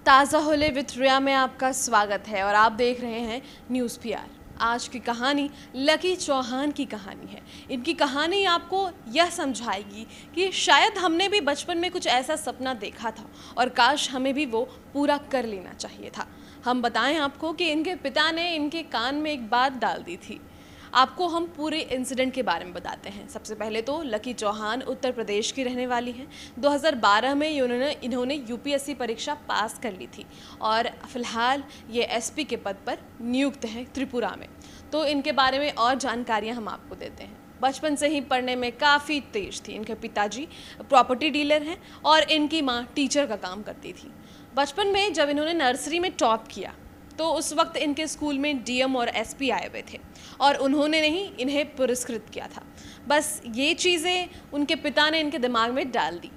ताज़ा होले विथ रिया में आपका स्वागत है और आप देख रहे हैं न्यूज़ पीआर। आज की कहानी लकी चौहान की कहानी है। इनकी कहानी आपको यह समझाएगी कि शायद हमने भी बचपन में कुछ ऐसा सपना देखा था और काश हमें भी वो पूरा कर लेना चाहिए था। हम बताएं आपको कि इनके पिता ने इनके कान में एक बात डाल दी थी। आपको हम पूरे इंसिडेंट के बारे में बताते हैं। सबसे पहले तो लकी चौहान उत्तर प्रदेश की रहने वाली हैं। 2012 में इन्होंने यूपीएससी परीक्षा पास कर ली थी और फिलहाल ये एसपी के पद पर नियुक्त हैं त्रिपुरा में। तो इनके बारे में और जानकारियां हम आपको देते हैं। बचपन से ही पढ़ने में काफ़ी तेज थी। इनके पिताजी प्रॉपर्टी डीलर हैं और इनकी माँ टीचर का काम करती थी। बचपन में जब इन्होंने नर्सरी में टॉप किया तो उस वक्त इनके स्कूल में डीएम और एसपी आए हुए थे और उन्होंने नहीं इन्हें पुरस्कृत किया था। बस ये चीज़ें उनके पिता ने इनके दिमाग में डाल दी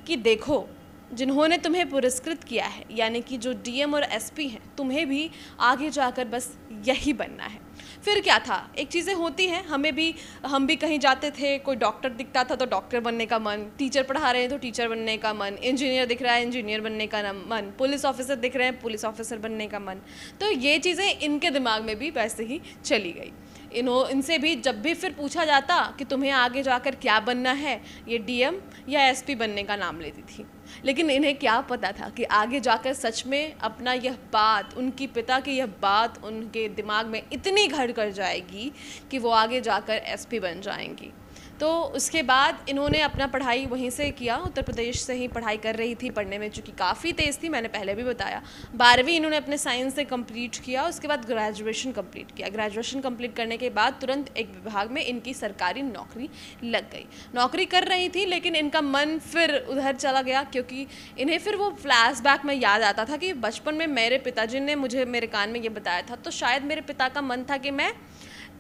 कि देखो, जिन्होंने तुम्हें पुरस्कृत किया है यानी कि जो डीएम और एसपी हैं, तुम्हें भी आगे जाकर बस यही बनना है। फिर क्या था, एक चीज़ें होती हैं, हम भी कहीं जाते थे, कोई डॉक्टर दिखता था तो डॉक्टर बनने का मन, टीचर पढ़ा रहे हैं तो टीचर बनने का मन, इंजीनियर दिख रहा है इंजीनियर बनने का मन, पुलिस ऑफिसर दिख रहे हैं पुलिस ऑफिसर बनने का मन। तो ये चीज़ें इनके दिमाग में भी वैसे ही चली गई। इनसे भी जब भी फिर पूछा जाता कि तुम्हें आगे जाकर क्या बनना है, ये डीएम या एसपी बनने का नाम लेती थी। लेकिन इन्हें क्या पता था कि आगे जाकर सच में अपना यह बात, उनकी पिता की यह बात उनके दिमाग में इतनी घर कर जाएगी कि वो आगे जाकर एसपी बन जाएंगी। तो उसके बाद इन्होंने अपना पढ़ाई वहीं से किया, उत्तर प्रदेश से ही पढ़ाई कर रही थी। पढ़ने में चूँकि काफ़ी तेज़ थी, मैंने पहले भी बताया। 12वीं इन्होंने अपने साइंस से कंप्लीट किया, उसके बाद ग्रेजुएशन कंप्लीट किया। ग्रेजुएशन कंप्लीट करने के बाद तुरंत एक विभाग में इनकी सरकारी नौकरी लग गई। नौकरी कर रही थी लेकिन इनका मन फिर उधर चला गया, क्योंकि इन्हें फिर वो फ्लैशबैक में याद आता था कि बचपन में मेरे पिताजी ने मुझे मेरे कान में ये बताया था। तो शायद मेरे पिता का मन था कि मैं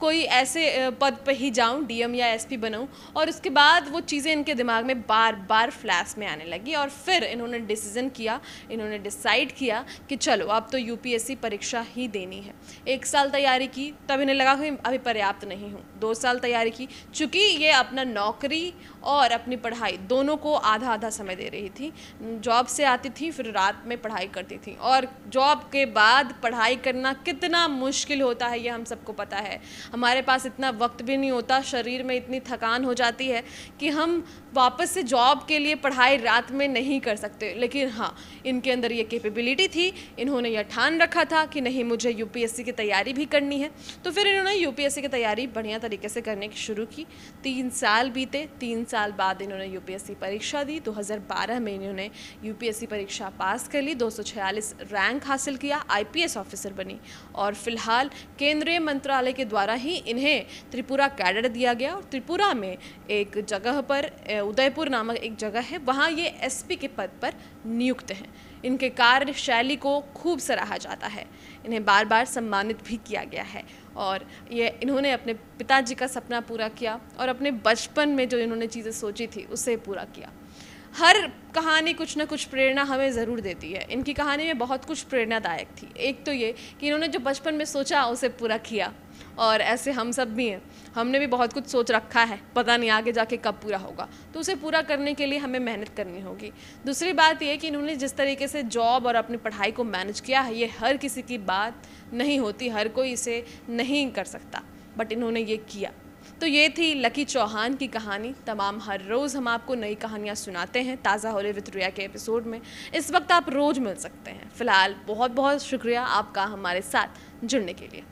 कोई ऐसे पद पे ही जाऊं, डीएम या एसपी बनूं। और उसके बाद वो चीज़ें इनके दिमाग में बार बार फ्लैश में आने लगी और फिर इन्होंने डिसाइड किया कि चलो अब तो यूपीएससी परीक्षा ही देनी है। 1 साल तैयारी की, तब इन्हें लगा कि अभी पर्याप्त नहीं हूँ। 2 साल तैयारी की, चूँकि ये अपना नौकरी और अपनी पढ़ाई दोनों को आधा आधा समय दे रही थी। जॉब से आती थी फिर रात में पढ़ाई करती थी, और जॉब के बाद पढ़ाई करना कितना मुश्किल होता है ये हम सबको पता है। हमारे पास इतना वक्त भी नहीं होता, शरीर में इतनी थकान हो जाती है कि हम वापस से जॉब के लिए पढ़ाई रात में नहीं कर सकते। लेकिन हाँ, इनके अंदर ये कैपेबिलिटी थी। इन्होंने यह ठान रखा था कि नहीं, मुझे यूपीएससी की तैयारी भी करनी है। तो फिर इन्होंने यूपीएससी की तैयारी बढ़िया तरीके से करने की शुरू की। 3 साल बीते। 3 साल बाद इन्होंने यूपीएससी परीक्षा दी। 2012 में इन्होंने यूपीएससी परीक्षा पास कर ली, 246 रैंक हासिल किया, आईपीएस ऑफिसर बनी और फिलहाल केंद्रीय मंत्रालय के द्वारा ही इन्हें त्रिपुरा कैडर दिया गया। और त्रिपुरा में एक जगह पर, उदयपुर नामक एक जगह है, वहाँ ये एसपी के पद पर नियुक्त हैं। इनके कार्यशैली को खूब सराहा जाता है, इन्हें बार बार सम्मानित भी किया गया है और इन्होंने अपने पिताजी का सपना पूरा किया और अपने बचपन में जो इन्होंने चीज़ें सोची थी उसे पूरा किया। हर कहानी कुछ ना कुछ प्रेरणा हमें ज़रूर देती है। इनकी कहानी में बहुत कुछ प्रेरणादायक थी। एक तो ये कि इन्होंने जो बचपन में सोचा उसे पूरा किया, और ऐसे हम सब भी हैं, हमने भी बहुत कुछ सोच रखा है, पता नहीं आगे जाके कब पूरा होगा, तो उसे पूरा करने के लिए हमें मेहनत करनी होगी। दूसरी बात ये कि इन्होंने जिस तरीके से जॉब और अपनी पढ़ाई को मैनेज किया है, ये हर किसी की बात नहीं होती, हर कोई इसे नहीं कर सकता, बट इन्होंने ये किया। तो ये थी लकी चौहान की कहानी। हर रोज़ हम आपको नई कहानियाँ सुनाते हैं ताज़ा होले विद रिया के एपिसोड में। इस वक्त आप रोज़ मिल सकते हैं। फ़िलहाल बहुत बहुत शुक्रिया आपका हमारे साथ जुड़ने के लिए।